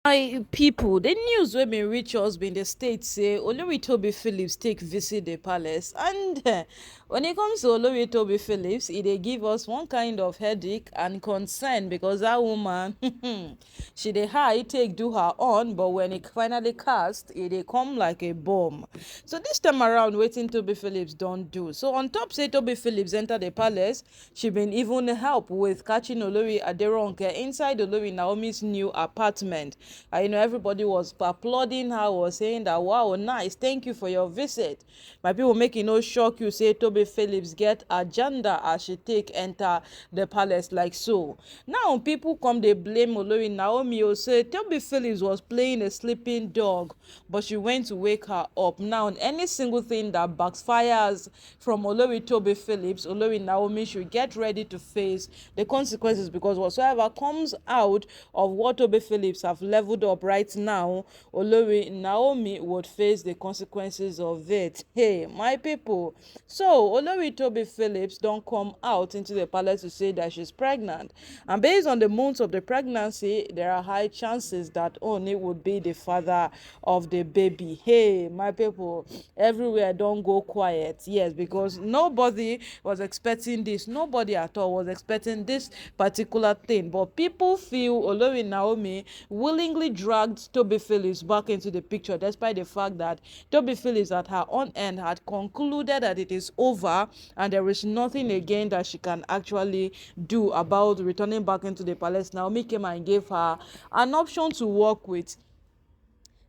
My people, the news wey bin reach us bin dey state say Olori Tobi Phillips take visit the palace, and when it comes to Olori Tobi Phillips, e dey give us one kind of headache and concern because that woman she dey high take do her own, but when it finally cast, e dey come like a bomb. So this time around, wetin Tobi Phillips don do? So on top say Tobi Phillips enter the palace, she been even help with catching Olori Ronke inside Olori Naomi's new apartment. Everybody was applauding her, was saying that, wow, nice, thank you for your visit. My people, make it no shock you, say Tobi Phillips get agenda as she take enter the palace like so. Now, people come, they blame Olori Naomi, or say Tobi Phillips was playing a sleeping dog, but she went to wake her up. Now, any single thing that backfires from Olori Tobi Phillips, Olori Naomi should get ready to face the consequences, because whatsoever comes out of what Tobi Phillips have leveled up right now, Olori Naomi would face the consequences of it. Hey, my people. So, Olori Tobi Phillips don't come out into the palace to say that she's pregnant. And based on the months of the pregnancy, there are high chances that Ooni would be the father of the baby. Hey, my people, everywhere don't go quiet. Yes, because nobody was expecting this. Nobody at all was expecting this particular thing. But people feel Olori Naomi willingly dragged Tobi Phillips back into the picture, despite the fact that Tobi Phillips at her own end had concluded that it is over and there is nothing again that she can actually do about returning back into the palace. Naomi came and gave her an option to work with.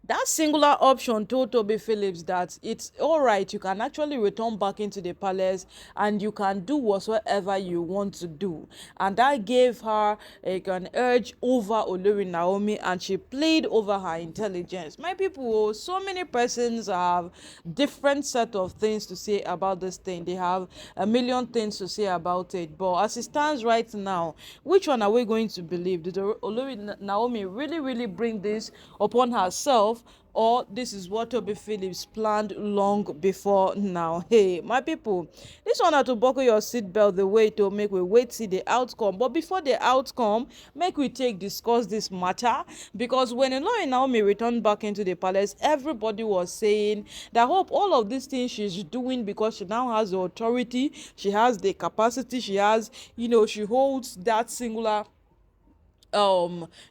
That singular option told Tobi Phillips that it's all right, you can actually return back into the palace and you can do whatsoever you want to do. And that gave her an urge over Olori Naomi, and she played over her intelligence. My people, so many persons have different set of things to say about this thing. They have a million things to say about it. But as it stands right now, which one are we going to believe? Did Olori Naomi really bring this upon herself, or this is what Tobi Phillips planned long before now? Hey, my people, this one had to buckle your seatbelt the way to make we wait see the outcome. But before the outcome, make we take discuss this matter, because when Olori Naomi returned back into the palace, everybody was saying that hope all of these things she's doing because she now has the authority, she has the capacity, she has, she holds that singular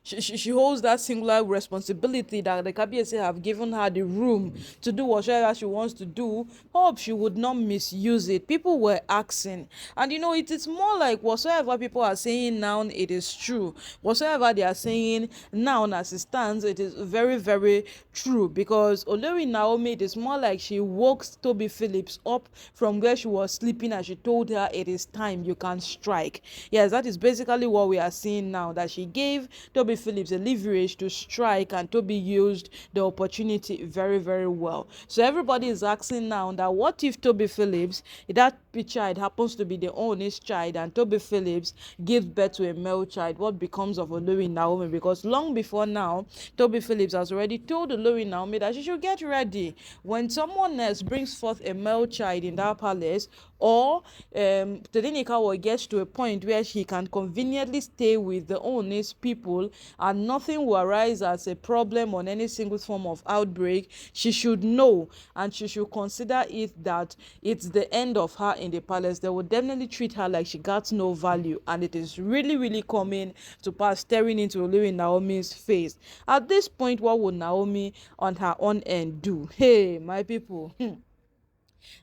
she holds that singular responsibility that the KBSA have given her the room to do whatever she wants to do. Hope she would not misuse it. People were asking, and it is more like whatsoever people are saying now, it is true. Whatsoever they are saying now as it stands, it is very true, because Olori Naomi, it is more like she woke Tobi Phillips up from where she was sleeping and she told her it is time, you can strike. Yes, that is basically what we are seeing now, that she gave Tobi Phillips a leverage to strike, and Tobi used the opportunity very well. So everybody is asking now that what if Tobi Phillips, if that child happens to be the Ooni's child, and Tobi Phillips gives birth to a male child, what becomes of Olori Naomi? Because long before now, Tobi Phillips has already told Olori Naomi that she should get ready. When someone else brings forth a male child in that palace, or Tedenika will get to a point where she can conveniently stay with the Ooni's people and nothing will arise as a problem on any single form of outbreak, she should know, and she should consider it that it's the end of her in the palace. They will definitely treat her like she got no value, and it is really coming to pass, staring into Olori Naomi's face. At this point, what would Naomi on her own end do? Hey, my people.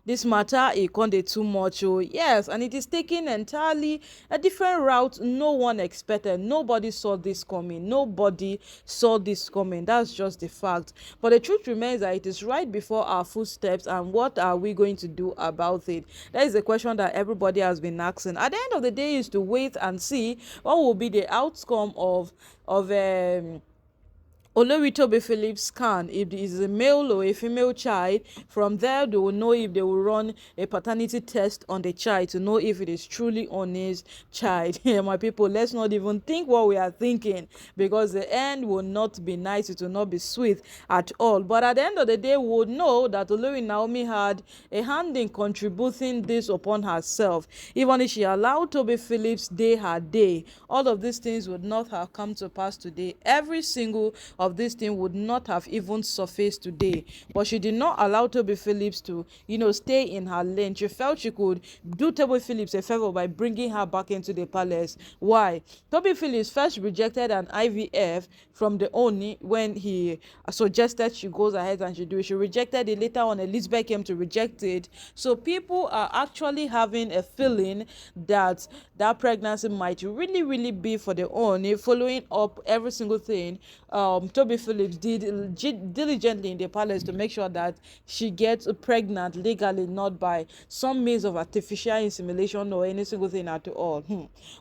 This matter e con dey too much. Oh yes, and it is taking entirely a different route no one expected. Nobody saw this coming. That's just the fact. But the truth remains that it is right before our footsteps, and what are we going to do about it? That is the question that everybody has been asking. At the end of the day is to wait and see what will be the outcome of Olori Tobi Phillips scan, if it is a male or a female child. From there, they will know if they will run a paternity test on the child to know if it is truly Ooni's child. Yeah, my people, let's not even think what we are thinking, because the end will not be nice. It will not be sweet at all. But at the end of the day, we will know that Olori Naomi had a hand in contributing this upon herself. Even if she allowed Tobi Phillips day her day, all of these things would not have come to pass today. Every single of of this thing would not have even surfaced today. But she did not allow Tobi Phillips to, stay in her lane. She felt she could do Tobi Phillips a favor by bringing her back into the palace. Why? Tobi Phillips first rejected an IVF from the Ooni when he suggested she goes ahead and she do it. She rejected it. Later on, Elizabeth came to reject it. So people are actually having a feeling that that pregnancy might really, really be for the Ooni, following up every single thing Tobi Phillips did diligently in the palace to make sure that she gets pregnant legally, not by some means of artificial insemination or any single thing at all.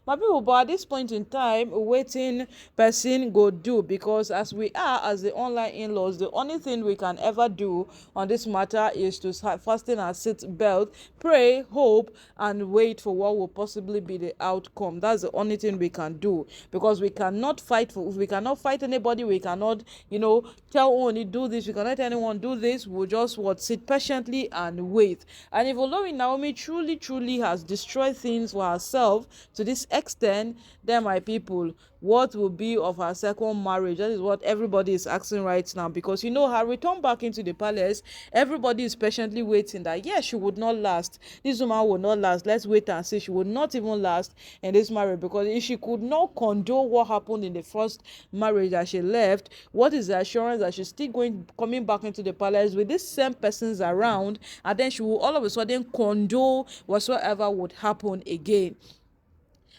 My people, but at this point in time, waiting person go do, because as we are as the online in-laws, the only thing we can ever do on this matter is to fasten our seat belt, pray, hope, and wait for what will possibly be the outcome. That's the only thing we can do, because we cannot fight anybody. We cannot tell Ooni do this, we cannot tell anyone do this. We'll just sit patiently and wait. And if Olori Naomi truly has destroyed things for herself to this extent, then my people, what will be of her second marriage? That is what everybody is asking right now, because her return back into the palace, everybody is patiently waiting that yes, she would not last. This woman will not last. Let's wait and see. She would not even last in this marriage, because if she could not condone what happened in the first marriage that she left, what is the assurance that she's still coming back into the palace with these same persons around, and then she will all of a sudden condone whatsoever would happen again?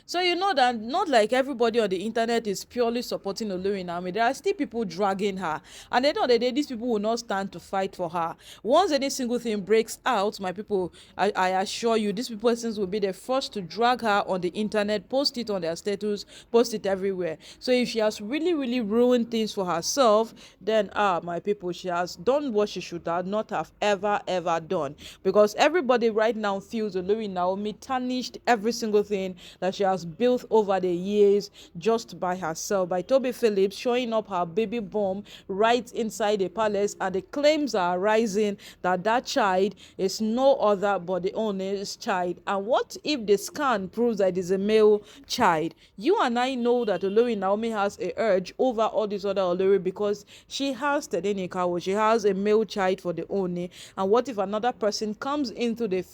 So that not like everybody on the internet is purely supporting Olori Naomi. There are still people dragging her. And at the end of the day, these people will not stand to fight for her. Once any single thing breaks out, my people, I assure you, these persons will be the first to drag her on the internet, post it on their status, post it everywhere. So if she has really, really ruined things for herself, then my people, she has done what she should have not have ever done. Because everybody right now feels Olori Naomi tarnished every single thing that she has built over the years just by herself, by Tobi Phillips showing up her baby bomb right inside the palace, and the claims are rising that that child is no other but the Ooni's child. And what if the scan proves that it is a male child? You and I know that Olori Naomi has a urge over all these other Olori, because she has Tedenikawo, she has a male child for the Ooni. And what if another person comes into the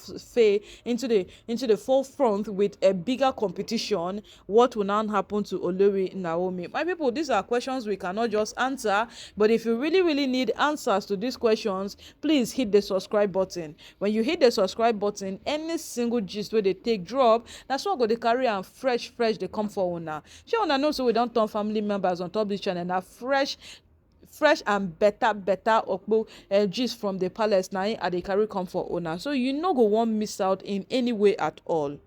into the forefront with a bigger competition? What will now happen to Olori Naomi? My people, these are questions we cannot just answer, but if you really need answers to these questions, please hit the subscribe button. When you hit the subscribe button, any single gist where they take drop, that's what go to carry and fresh they come for una. She una know, so we don't turn family members on top this channel. Now fresh and better okpo gist from the palace now, and they carry come for una, so you no go won't miss out in any way at all.